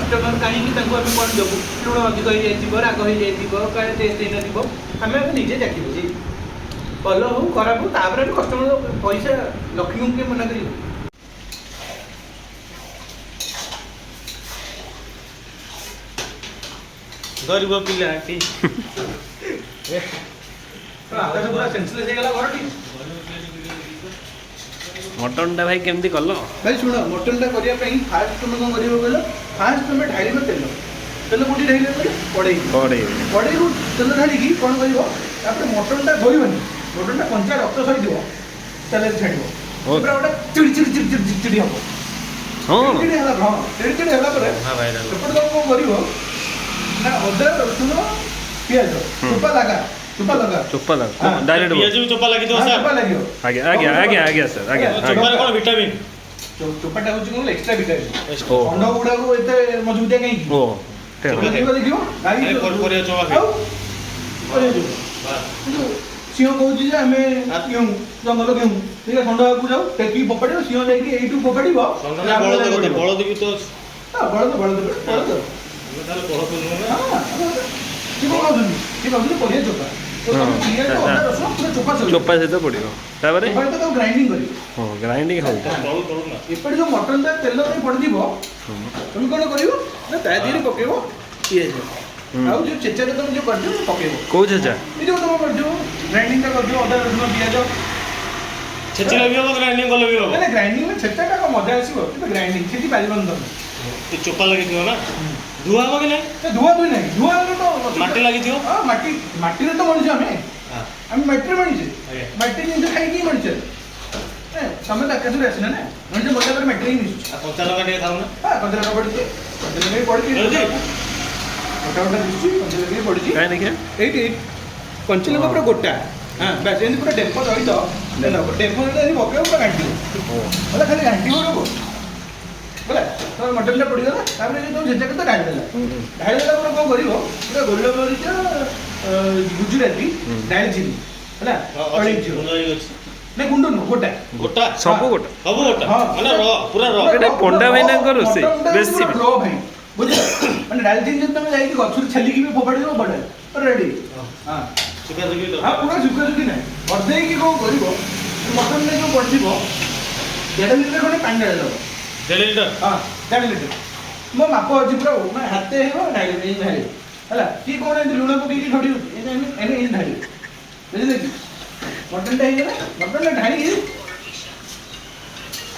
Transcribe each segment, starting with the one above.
Customer कहीं आम कौन देवु लुण अधिक हो राग हो क्या टेस्ट हो आम निजे देखिए भल हो खराब हो तापर कस्टमर पैसा लक्ष्मी के मना कर गरीब पिला पूरा सेंसलेस हो गला घर मटन टा भाई केमती कल भाई शुण मटन टा करने फास्ट तुम कौन कर कहल फास्ट तुम ढाल तेल तेल कौटी ढाल कड़े कड़े तेल ढाली कौन कर मटन टा धोबनी मटन टा कंचा रक्त सही तेल छाड़ गोटे चिड़ी चिड़ी चिड़ी चिड़ी चिड़ी हम चिड़ी हाँ चिड़ी चिड़ी है कौन कर अदा रसुण पिज चोपा लगा चोपा लगा डायरेक्ट पियाज भी चोपा लगी तो चोपा लगे आगे आगे आगे आगे सर आगे चोपा कोन विटामिन चोपाटा होची कोन एक्स्ट्रा विटामिन अंडा गुडा को एते मजबूत कहीं ओ देखियो गाई कर परिया चोपा सिंह कहूँ जे आम गेहूँ जंगल गेहूँ ठीक है षंड को जाऊ टेकी फोपाड़ सिंह जाकि यू फोपाड़ बलद भी तो बलद बलद बलद चोपा सहित पड़ो ग्राइंडिंग ग्राइंडिंग हो जो मटन तेल पड़े तुम कौन कर पकेब पिज आउ जो चेचा तुम जो कर पकेब कौ चेचा ये जो तुम कर ग्राइंडिंग कर अदा रसुण पिज छेचिला भी हो ग्राइंडिंग कले भी हो ना ग्राइंडिंग में छेचा का मजा आसो ग्राइंडिंग छेची पारिबन तुम तो चोपा लगी थी ना धुआ हो कि नहीं धुआ भी नहीं धुआ तो माटी लगी थी हां माटी माटी रे तो मଣିष हमें माटी रे मଣିष माटी जिन खाई की मଣିष समय तक कैसे आसी ना मଣିष मजा पर माटी ही मिस कंचा लगा दे खाऊ ना हां कंचा लगा पड़ी गोटा गोटा दिसची कंचा लगा पड़ी काय देखिए एटी कंचा लगा पूरा गोटा हां बस एंड पूरा डेम्पो रही तो डेम्पो रे पके पूरा घांटी होला खाली घांटी हो बोला तो मटन पड़ी गला तापर जो झेचा के ढाल देला पर कौन करिवो पूरा गोल्ड मरीच गुजराती डाल चिनी होला अळी चिनी नहीं गुंड न गोटा गोटा सब गोटा हां माने रो पूरा रो एटा पंडा भाई ना करो से बेसी रो भाई बुझ माने डाल चिनी जब तुम जाई गछुर छली की भी फोपाड़ी दो बडे रेडी हां सुका सुकी तो हां पूरा सुका सुकी नहीं बर्दे की कौन करिवो मटन में जो पड़िबो 1.5 लीटर खने पानी डाल दो 1.5 लीटर हाँ 1.5 लीटर मो माप अच्छी पूरा मैं हाथे हो ढाई ढाई है कि कौन लुण पकई थोड़ी एने ढाई बुझे कि मटन ढाई ना मटन ढाई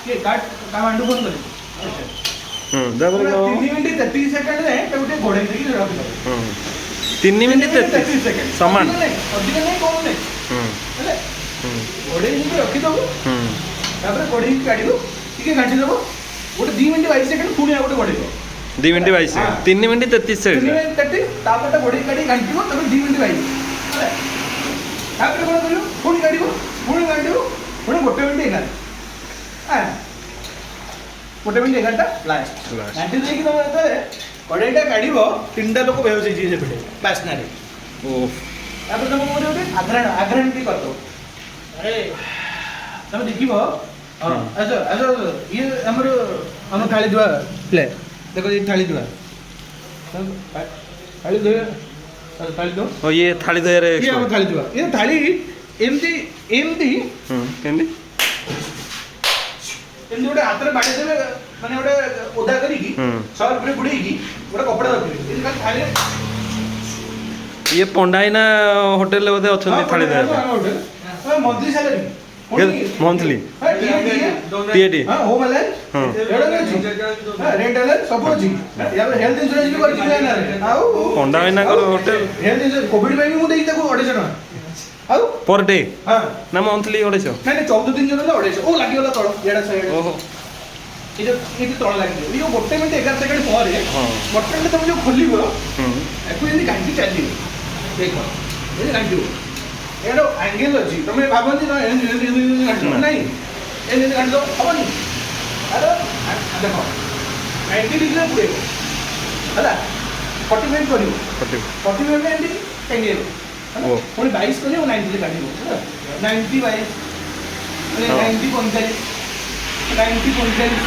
के काट का मांडू फोन कर दाबर 3 मिनिट 33 सेकंड रे तो गोटे घोड़े देकी रख दो 3 मिनिट 33 सेकंड समान अधिक नहीं कौन नहीं है घोड़े देकी रखी दो तापर घोड़े काढिबो टिके घाटी देबो गोटे 2 मिनिट 22 सेकंड पुणी आ गोटे बढ़ेबो 2 मिनिट 22 3 मिनिट 33 3 सेकंड मिनिट 33 तापर ता घोड़े काढी घांटीबो तब 2 मिनिट 22 तापर कोन करियो पुणी काढिबो पुणी गोटे मिनिट 11 हां गोटे मिनिट 11 ता लास्ट घांटी देकी तम एते कड़ाईटा काढिबो तीनटा लोक बेहोस होई जे पेटे बासना रे ओ तापर तम कोन करियो आग्रहण की करतो अरे तम देखिबो हां अच्छा ये हमर थाली दुआ प्ले देखो ये थाली दुआ थाली दो ओ ये थाली दे रे ये हम थाली दुआ ये थाली एमती केंदी गोटे हाथ रे बाटे देबे माने गोटे ओदा करी की सर्फ रे बुड़ई की गोटे कपड़ा रखिबे ये थाली ये पंडाइना होटल ले बोधे अछन थाली दे मंथली सैलरी मंथली पीएटी हां हो वाला हां एडा अछि हां रेंट अलग सब अछि या हेल्थ इंश्योरेंस भी करछि ना रे आउ पंडा भाई ना कर होटल हेल्थ इंश्योरेंस कोविड में भी मु देई ताको 250 टका आउ पर डे हां ना मंथली 250 नहीं 14 दिन जन 250 ओ लागि वाला तळ एडा साइड ओहो ये तळ लागि ये गोटे मिनिट 11 सेकंड पर हां बटन में तुम जो खोलिबो एको एनी घंटी चली देखो ये घंटी एडो एंगल अछि तमे भाबनी ना नहीं एने घंटी दो हबनी अरे देखो 90 डिग्री पुरे हला 45 करियो 45 में एंडी एंगल ओ पुणी 22 करियो 90 ले काटिबो 90 22 माने 90 45 90 45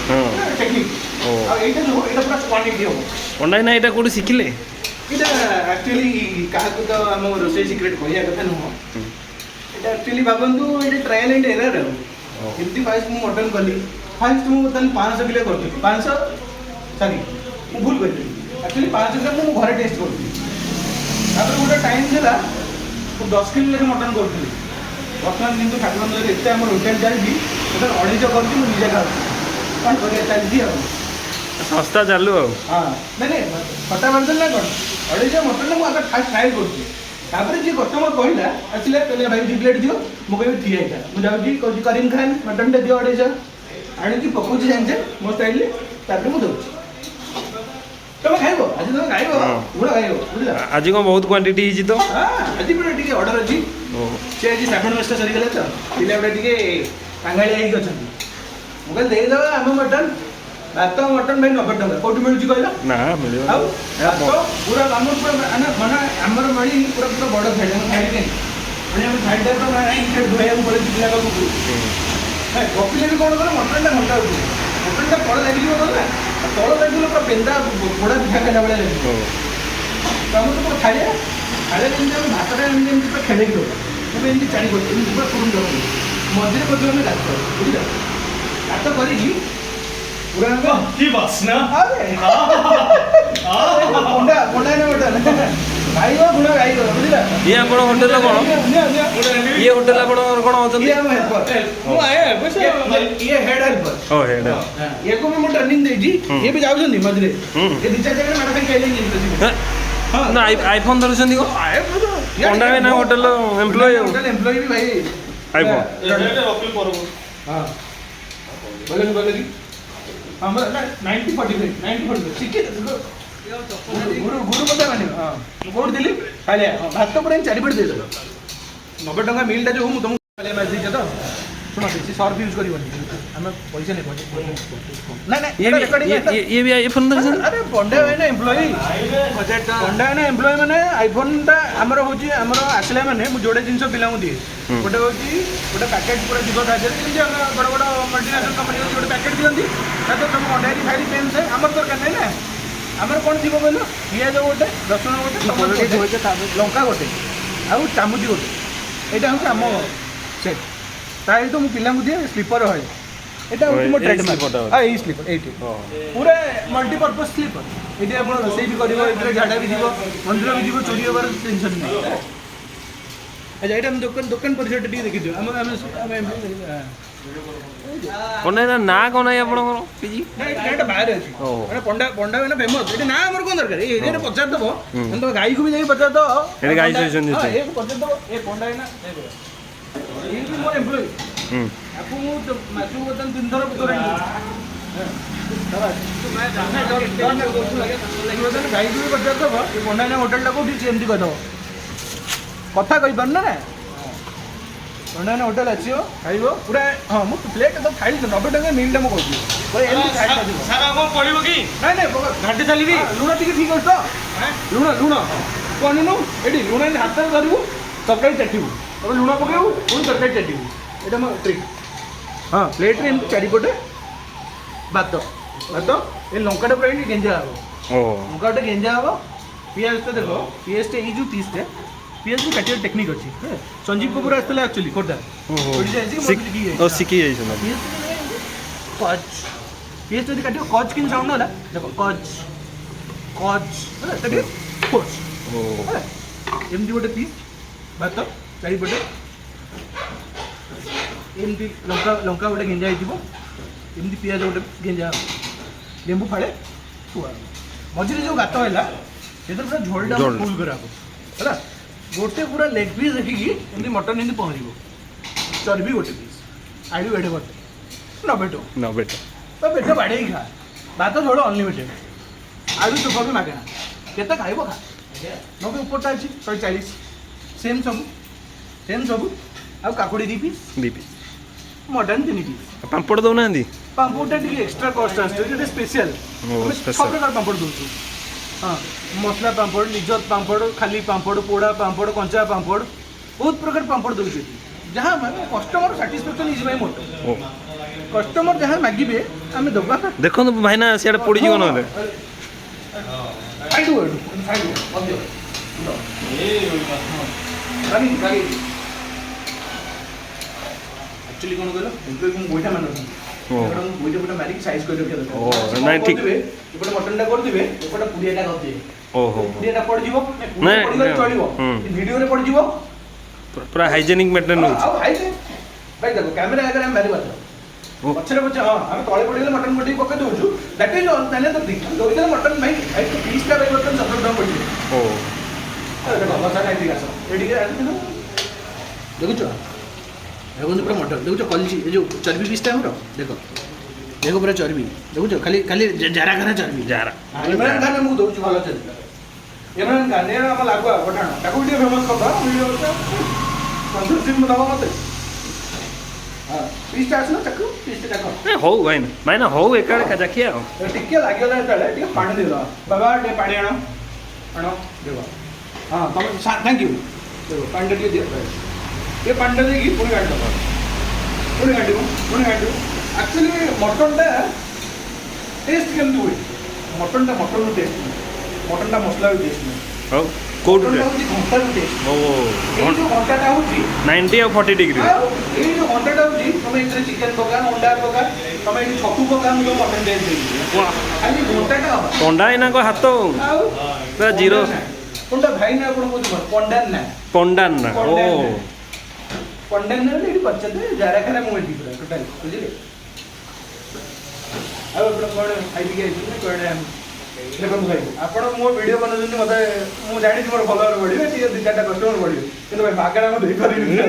हां टेक्निक ଆଉ ଏଇଟା ଯୋଉ ଏଇଟା ପୁରା କ୍ୱାଣ୍ଟିଟି ହବ। ପଣ୍ଡା ଭାଇନା ଏଇଟା କୋଉଠି ଶିଖିଲେ? ଏଇଟା ଆକ୍ଚୁଆଲି କାହାକୁ ତ ଆମ ରୋଷେଇ ସିକ୍ରେଟ୍ କହିବା କଥା ନୁହଁ। ଏଇଟା ଆକ୍ଚୁଆଲି ଭାବନ୍ତୁ ଏଇଟା ଟ୍ରାଏଲ୍ ଆଣ୍ଡ ଏରର୍ ଆଉ। ଏମିତି ଫାଷ୍ଟ ମୁଁ ମଟନ୍ କଲି, ଫାଷ୍ଟ ମୁଁ ତାହେଲେ 500 କିଲୋ କରିଥିଲି, 500 ସରି ମୁଁ ଭୁଲ କରିଥିଲି, ଆକ୍ଚୁଆଲି 500 କିଲୋ ମୁଁ ଘରେ ଟେଷ୍ଟ କରୁଥିଲି। ତାପରେ ଗୋଟେ ଟାଇମ୍ ଥିଲା ମୁଁ 10 କିଲୋ ଲେଖା ମଟନ୍ କରୁଥିଲି। ବର୍ତ୍ତମାନ କିନ୍ତୁ ଠାକୁରଙ୍କ ଦୟାରୁ ଏତେ ଆମର ହୋଟେଲ ଚାଲିଛି, ସେତେବେଳେ 250 କରୁଛି, ମୁଁ ନିଜେ ଖାଉଛି। କ'ଣ କରିବା ଚାଲିଛି ଆଉ। ସଂସ୍ଥା ଚାଲୁ ଆଉ। ହଁ ନାଇଁ ଖଟା ମାରିଦେଲି ନା କ'ଣ, 250 ମଟନ୍ଟା ମୁଁ ଆଗ ଫାଷ୍ଟ ଟ୍ରାଏଲ୍ କରୁଛି। ତାପରେ ଯିଏ କଷ୍ଟମର କହିଲା ଆସିଲେ କହିଲେ ଭାଇ 2 ପ୍ଲେଟ୍ ଦିଅ, ମୁଁ କହିବି ଠିଆ ହେଇଥା, ମୁଁ ଯାଉଛି କହୁଛି କରିମ୍ ଖାନ୍ ମଟନ୍ଟା ଦିଅ 250, ଆଣିକି ପକଉଛି ସାଙ୍ଗେ ମୋ ଷ୍ଟାଇଲ୍ରେ, ତାପରେ ମୁଁ ଦେଉଛି। ତମେ ଖାଇବ, ଆଜି ତମେ ଖାଇବ, ଗୁଡ଼ ଖାଇବ, ବୁଝିଲ। ଆଜି କ'ଣ ବହୁତ କ୍ୱାଣ୍ଟିଟି ହେଇଛି ତ? ଆଜି ପୁରା ଟିକେ ଅର୍ଡ଼ର ଅଛି। ସେ ଆଜି ଶ୍ରାବଣ ମାସଟା ସରିଗଲା ତ, ପିଲାଗୁଡ଼ା ଟିକେ କାଙ୍ଗାଳିଆ ହେଇକି ଅଛନ୍ତି। ମୁଁ କହିଲି ଦେଇଦେବା ଆମ ମଟନ୍, ଭାତ ମଟନ୍ ଭାଇ 90 ଟଙ୍କା କୋଉଠି ମିଳୁଛି କହିଲ? ନା ମିଳିବ। ଆଉ ଭାତ ପୁରା ଆମର ପୁରା ମାନେ ଆମର ମଣି ପୁରା ପୁରା ବଡ଼ ଥାଳି, ଆମ ଥାଳି କାହିଁ ମାନେ ଆମ ଥାଳିଟା ତ ନାହିଁ, ଧୋଇବାକୁ ପଡ଼େ ପିଲା ପାଖକୁ। କପିଲେ ବି କ'ଣ କରେ ମଟନ୍ଟା ଘଣ୍ଟା ଉଠିବ, ମଟନ୍ଟା ତଳ ଲାଗିଯିବ କଣ ନା, ତଳ ଲାଗିଲେ ପୁରା ପେନ୍ଦା ପୋଡ଼ା ପିଠା ଖାଇଲା ଭଳିଆ ଲାଗିବ। ତ ଆମର ତ ପୁରା ଥାଳିଆ ଯେମିତି ଆମେ ଭାତଟା ଏମିତି ପୁରା ଖେଳେଇକି ଦେବୁ, ଆମେ ଏମିତି ଚାରି କରୁଛୁ, ଏମିତି ପୁରା ପୁରୁଣି ଦେବୁ, ମଝିରେ ମଝିରେ ଆମେ ଗାତ, ବୁଝିଲ, ଗାତ କରିକି ପୁରା କି ବାସ୍ନା। ପଣ୍ଡା ଗାଈ ଗୁଣ ଗାଈ ବୁଝିଲା। ଇଏ ଆପଣ ହୋଟେଲର କ'ଣ? ଇଏ ହୋଟେଲ ଆପଣଙ୍କର କ'ଣ ଅଛନ୍ତି? ଇଏ ହେଡ୍ ହେଲ୍ପର। ଓ ହେଡ୍। ଇଏକୁ ବି ମୁଁ ଟ୍ରେନିଂ ଦେଇଛି, ଇଏ ବି ଯାଉଛନ୍ତି ମଝିରେ, ଏ 2-4 ଜାଗାରେ ମାଡ଼ ଖାଇ ଖାଇଲେଣି। ନା ଆଇଫୋନ୍ ଧରୁଛନ୍ତି କ'ଣ? ପଣ୍ଡା ଭାଇନା ହୋଟେଲ ଏମ୍ପ୍ଲୟ ଆଉ। ଏମ୍ପ୍ଲୟ ବି ଭାଇ ଆଇଫୋନ୍। ହଁ ବୋଲେ କି ଆମର 90-45 ଶିଖି ଗୁରୁ କଥା ମାନିବ। ହଁ ମୁଁ କୋଉଠି ଥିଲି ଖାଇଲେ ଭାତ ପୁରା 4 ପ୍ଲେଟ୍ ଦେଇଦେବ। 90 ଟଙ୍କା ମିଲ୍ଟା ଯୋଉ ମୁଁ ତମକୁ ଖାଇଲେ ମାରି ଦେଇଛ ତ। ଶୁଣ ବେଶୀ ସର୍ଫ ୟୁଜ୍ କରିବନି, ଆମେ ପଇସା ନେବ। ଇଏ ବି ଆଇଫୋନ୍ ଧରିଛନ୍ତି? ଆରେ ପଣ୍ଡା ଭାଇନା ଏମ୍ପ୍ଲୟ, ପଣ୍ଡା ଭାଇନା ଏମ୍ପ୍ଲୟ ମାନେ ଆଇଫୋନ୍ଟା ଆମର ହେଉଛି ଆମର ଆସିଲା ମାନେ ମୁଁ ଯୋଡ଼େ ଜିନିଷ ପିଲାଙ୍କୁ ଦିଏ। ଗୋଟେ ହେଉଛି ଗୋଟେ ପ୍ୟାକେଟ୍ ପୁରା ଯିବ ତା ଦେହରେ, ଯେମିତି ଆମେ ବଡ଼ ବଡ଼ ମଲ୍ଟିନେସନାଲ୍ କମ୍ପାନୀ ହେଉଛି ଗୋଟେ ପ୍ୟାକେଟ୍ ଦିଅନ୍ତି, ତା ଦେହରେ ସବୁ ଅଣ୍ଡା ଖାଇ ପେନ୍ ଥାଏ। ଆମର ଦରକାର ନାହିଁ ନା, ଆମର କ'ଣ ଥିବ କହିଲ, ପିଆଜ ଗୋଟେ, ରସୁଣ ଗୋଟେ, ଲଙ୍କା ଗୋଟେ, ଆଉ ଚାମୁଚି ଗୋଟେ, ଏଇଟା ହେଉଛି ଆମ ସେଟ୍। ତା ସହିତ ମୁଁ ପିଲାଙ୍କୁ ଦିଏ ସ୍ଲିପର୍ ହଏ, এটা হচ্ছে ମୋ ଟ୍ରେଡମାର୍କ। ଏଇ ସ୍ଲିପର ଏଇଠି ପୁରା ମଲ୍ଟିପର୍ପଜ୍ ସ୍ଲିପର। ଏଇଠି ଆପଣ ରୋଷେଇ ବି କରିବ, ଏଥିରେ ଝାଡ଼ା ବି ଯିବ, ମନ୍ଦିର ବି ଯିବ, ଚୋରି ହେବାର ଟେନସନ୍ ନାହିଁ। ଆଚ୍ଛା ଏଇଟା ଆମେ ଦୋକାନ ପରିସରଟା ଟିକେ ଦେଖିଦିଅ। ଆମେ ପଣ୍ଡା ନାଁ କ'ଣ ନାହିଁ ଆପଣଙ୍କର? ପିଜି ଏଇଟା ବାହାରେ ଅଛି, ପଣ୍ଡା ମାନେ ଫେମସ୍। ଏଠି ନାଁ ଆମର କ'ଣ ଦରକାର, ଏଇ ଏରିଆରେ ପଚାରିଦେବ, ତମ ଗାଈକୁ ବି ଯାଇକି ପଚାରିଦେବ, ଗାଈ ଶୋଇଛନ୍ତି ପଚାରିଦେବ ଏ ପଣ୍ଡା ନା ଇଏ ବି ମୋର ଏମ୍ପ୍ଲୟ। ଆକୁ ମୁଁ ମାସକୁ ବର୍ତ୍ତମାନ 3 ଥର ଗାଈକୁ ବି ପଚାରିଦେବ ଏ ପଣ୍ଡା ନା ହୋଟେଲଟା କୋଉଠି, ସେ ଏମିତି କହିଦେବ, କଥା କହିପାରୁନ ନା। ପଣ୍ଡା ନା ହୋଟେଲ ଆସିବ ଖାଇବ ପୁରା। ହଁ ମୁଁ ପ୍ଲେଟ୍ ତ ଖାଇଲି 90 ଟଙ୍କା ମିଲ୍ଟା ମୁଁ କହୁଛି। ପଡ଼ିବ କି? ନାଇଁ ଘାଣ୍ଟି ଚାଲିବି। ଲୁଣ ଟିକେ ଠିକ୍ ଅଛି ତ? ଲୁଣ କଣୁ ଏଠି ଲୁଣ ହାତରେ ଧରିବୁ, ତରକାରୀ ଚାଟିବୁ, ତାପରେ ଲୁଣ ପକେଇବୁ, ପୁଣି ତରକାରୀ ଚାଟିବୁ। ଏଇଟା ମୋ ଟ୍ରିକ୍। ହଁ ପ୍ଲେଟ୍ରେ ଏମିତି ଚାରିପଟେ ଭାତ ଏ ଲଙ୍କାଟା ପୁରା ଏମିତି ଗେଞ୍ଜା ହେବ। ଲଙ୍କା ଗୋଟେ ଗେଞ୍ଜା ହେବ। ପିଆଜଟା ଦେଖ, ପିଆଜଟା ଏଇ ଯେଉଁ ପିସ୍ଟା, ପିଆଜକୁ କାଟିବାର ଟେକ୍ନିକ୍ ଅଛି। ସଞ୍ଜୀବ କପୁର ଆସିଥିଲା ଆକ୍ଚୁଆଲି ଖୋର୍ଦ୍ଧା, ଶିଖି ଯାଇଛନ୍ତି। କଚ୍ ପିଆଜ ଯଦି କାଟିବ, କଚ୍ କିନ୍ତୁ ସାଉଣ୍ଡ ହେଲା, ଦେଖ କଚ୍ ହେଲା, ଟିକେ ଫୋର୍ସ ହେଲା। ଏମିତି ଗୋଟେ ପିସ୍ ଭାତ ଚାରିପଟେ ଏମିତି ଲଙ୍କା ଗୋଟେ ଗେଞ୍ଜା ହେଇଥିବ, ଏମିତି ପିଆଜ ଗୋଟେ ଗେଞ୍ଜା ହେବ, ଲେମ୍ବୁ ଫାଳେ ଥୁଆ ହେବ। ମଝିରେ ଯେଉଁ ଗାତ ହେଲା ସେଥିରେ ପୁରା ଝୋଳଟା ଫୁଲ୍ କରାହେବ ହେଲା। ଗୋଟେ ପୁରା ଲେଗ୍ ପିସ୍ ଦେଖିକି ଏମିତି ମଟନ୍ ଏମିତି ପହଞ୍ଚିବ, ଚର୍ବି ଗୋଟେ ପିସ୍, ଆଳୁ ଏଡ଼େ ଗୋଟେ 90 ଟଙ୍କା। ତ ପେଟ ବାଡ଼େଇକି ଖା, ଭାତ ଝୋଳ ଅନଲିମିଟେଡ୍, ଆଳୁ ଚୋପା ବି ମାଗଣା, କେତେ ଖାଇବ ଖା। ମୋ ବି ଉପରଟା ଅଛି 140, ସେମ୍ ସବୁ। ଆଉ କାକୁଡ଼ି 2 ପିସ୍, ମଟନ୍ 3 ପିସ୍। ପାମ୍ପଡ଼ ଦେଉନାହାନ୍ତି? ପାମ୍ପଡ଼ଟା ଟିକେ ଏକ୍ସଟ୍ରା କଷ୍ଟ ଆସୁଛି, ଗୋଟେ ସ୍ପେଶିଆଲ। 6 ପ୍ରକାର ପାମ୍ପଡ଼ ଦେଉଛୁ। ହଁ ମସଲା ପାମ୍ପଡ଼, ଲିଜତ ପାମ୍ପଡ଼, ଖାଲି ପାମ୍ପଡ଼, ପୋଡ଼ା ପାମ୍ପଡ଼, କଞ୍ଚା ପାମ୍ପଡ଼, ବହୁତ ପ୍ରକାର ପାମ୍ପଡ଼ ଦେଉଛୁ ଏଠି। ଯାହା ମାନେ customer satisfaction is my motto. Customer जहाँ मागिबे आमे दबा देखो भाईना सियाडे पड़ी जीव नले खाइदो खाइदो अदियो गाड़ी गाड़ी एक्चुअली कोन कहलो एम्प्लॉय को गोइठा मान एटा गोइठा गोटा मारी साइज कर रखिया ओ नहीं ठीक एपटे मटन टा कर दिबे एपटे पुडियाटा कर दिबे ओहो पुडियाटा पड़ जीवो नहीं चलिबो वीडियो रे पड़ जीवो पूरा हाइजेनिक मेंटेन हो आ हाइजेनिक भाई देखो कैमरा अगर हम मारी बात पछरे पछ हां हम तळे पडिले मटन गोटी पके दोछु दैट इज ताले तो दिख दोइले मटन भाई भाई तो 20 टा भाई मटन 70 दाम पड़ी ओ अरे बाबा सा नहीं दिखास एडी के आदि देखो देखो पूरा मटन देखो कलजी ए जो चर्बी पीस टा हमरो देखो देखो पूरा चर्बी देखो खाली खाली जारा करा चर्बी जारा इमरान खान मु दोछु भलो चर्बी इमरान खान ने हम लागुआ पठाण ताको वीडियो फेमस करबा वीडियो स्पॉन्सरशिप में दबा मत हां पीस टा आसना चक्कू पीस टा चक्कू ए हो भाईना हो एकाडे का जाखिया टिके लागेला तळे टिके पानी दे दो बाबा टे पानी आनो आनो देखो हां तुम थैंक यू देखो पानी टे दियो ये पानी दे की पूरी काट दो पूरी काट एक्चुअली मटन टा टेस्ट केम दुई मटन टा टेस्ट मटन टा मसला टेस्ट हो कोड रे घंटा टेस्ट ओ ये जो घंटा टा होची 90 और 40 डिग्री ये जो घंटा टा होची तुम इधर चिकन पका अंडा पका तुम ये छतु पका हम जो मटन टेस्ट देगी वाह खाली घंटा टा पंडा इना को हाथ पूरा जीरो पंडा भाई ना आपण को पंडन ना ओ पंडन ना लेडी पचते जारा खाना मोटी पूरा टोटल बुझिले अब आपण कोड खाई के आइछ कोड देखो भाई आपण मो वीडियो बनउछन मते मु जानि मोर फॉलोअर बढ़िबे ती दु चारटा कस्टमर बढ़िबे किंतु भाई मागणा म देई परिबे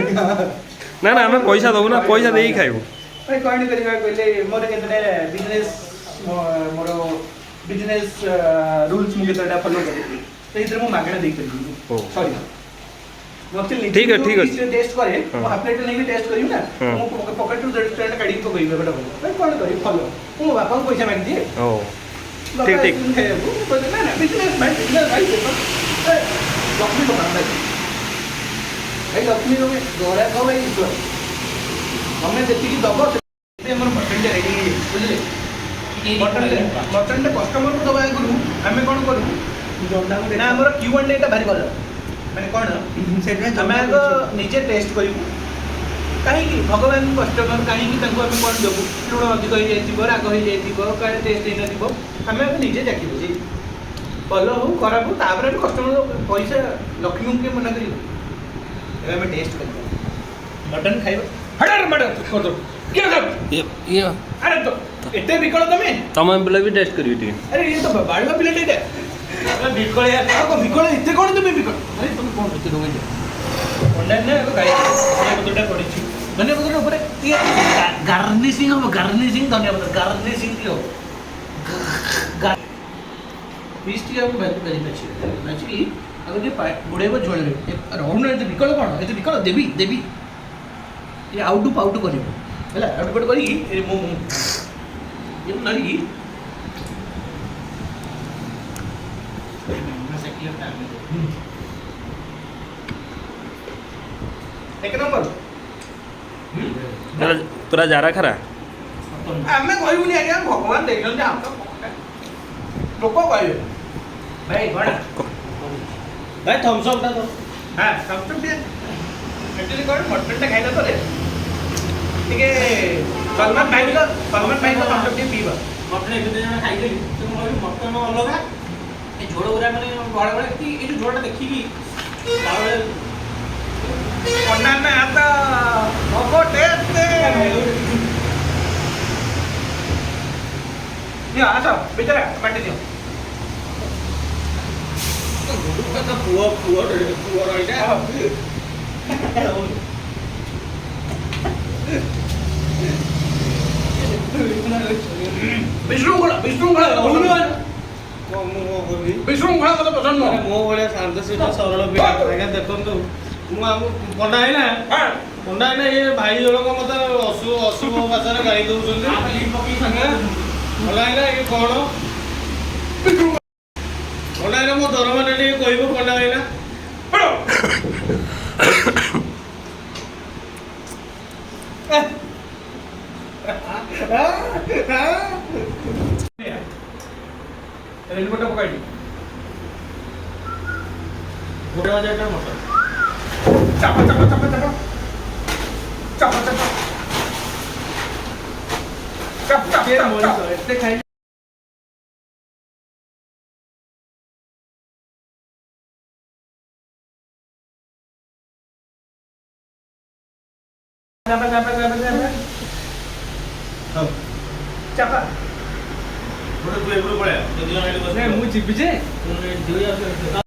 ना ना हमें पैसा दबो ना पैसा देई खाइबो भाई कोइन करिबा कहले मोर केतने बिजनेस मोर बिजनेस रूल्स मु केतटा फॉलो करिबे तो इधर मु मागणा देई परिबे सॉरी ठीक है टेस्ट करे मु हाफ प्लेट नहीं टेस्ट करियो ना मु पॉकेट टू रेस्टोरेंट काढी को गई बेटा भाई कोन करी फॉलो मु बापा को पैसा माग दिए ओ ठीक ठीक ना ना बिजनेस भाई लक्ष्मी दुकान भाई लक्ष्मी को गोरा को भाई हमें जेतिकी दबो से हमर मटन रेडी बुझले मटन कस्टमर को दबा करू हमें कोन करू ना हमर Q&A टा भारी भलो माने कोन हमें आगो निजे टेस्ट करू कहीं भगवान कस्टमर कहीं तांको हमें कोन देबू लुण अधिक हो जाइतिबो राग हो जाइतिबो काहे टेस्ट नै नथिबो हमें निजे देखिबो जी भलो हो खराब हो तापर हम कस्टमर पैसा लक्ष्मी के मना करियो एबे हमें टेस्ट करू मटन खाइबो हडर मटन कर दो क्या कर ये अरे तो एते बिकल तमे एम्प्लॉय भी टेस्ट करियो टी अरे ये तो बाळवा प्लेट है बिकल यार को बिकल इते कोन तुम बिकल अरे तुम कोन इते दोगे ऑनलाइन ने को गाई ये बतटा पड़ी छी धन्यवाद बतटा ऊपर ये गार्निशिंग धन्यवाद गार्निशिंग दियो पीस टी हम वेरी मच एक्चुअली अगर ये बुड़ेबो झोल रे रहु न ये बिकल कोन ये बिकल देबी ये आउट करियो हला आउट करी ए मो ये नरी एक नंबर तोरा जारा खरा आमे कहबुनी आज्ञा भगवान देखलन जे हम तो लोक कहबे भाई बड़ा भाई थम्स अप दा तो हां थम्स अप दिए एक्चुअली कोन मटन टा खाइला तरे ठीक है सलमान भाई को थम्स अप दिए पीबा मटन एक दिन खाइ गेली तो मटन अलगा ए झोड़ उरा माने बड़ा बड़ा ए जो झोड़टा देखि की पन्ना में आता भगो टेस्ट ये आसा बेचारा काट दियो तो पुआ रहिटा विश्रुंखला मत पसंद मो भलिया शांत शिष्ट सरल आज्ञा देखନ୍ତୁ ମୁଁ ଆମ ପଣ୍ଡା ହେଇନା ये भाई ଜଣକ ମତେ ଅଶୁଭ ଭାଷାରେ ଗାଳି ଦଉଛନ୍ତି ଭଲ ହେଇନା ଇଏ କ'ଣ ପଣ୍ଡା ହେଇନା ମୋ ଦରମା ଟିକେ କହିବ ପଣ୍ଡା ହେଇନା ରେନକୋଟ ପକାଇଲି। ଗୋଟେ ହଜାର ମଟନ। ଚାପ ଚାପ ଚାପ ଚାପ ଚାପ ଚାପ ଚାପ ଚାପ ଚାପ ଏତେ ଖାଇ ଚାପା ଚାପା ଚାପା ଚାପା ହଉ ଚାପା ଗୋଟେ ତୁ ଏପଟୁ ପଳେଆ ଯଦି ଜଣ ଏଠି ବସିବ ମୁଁ ଯିବି ଯେ ତୁ ଏଠି ଧୋଇ ଆସ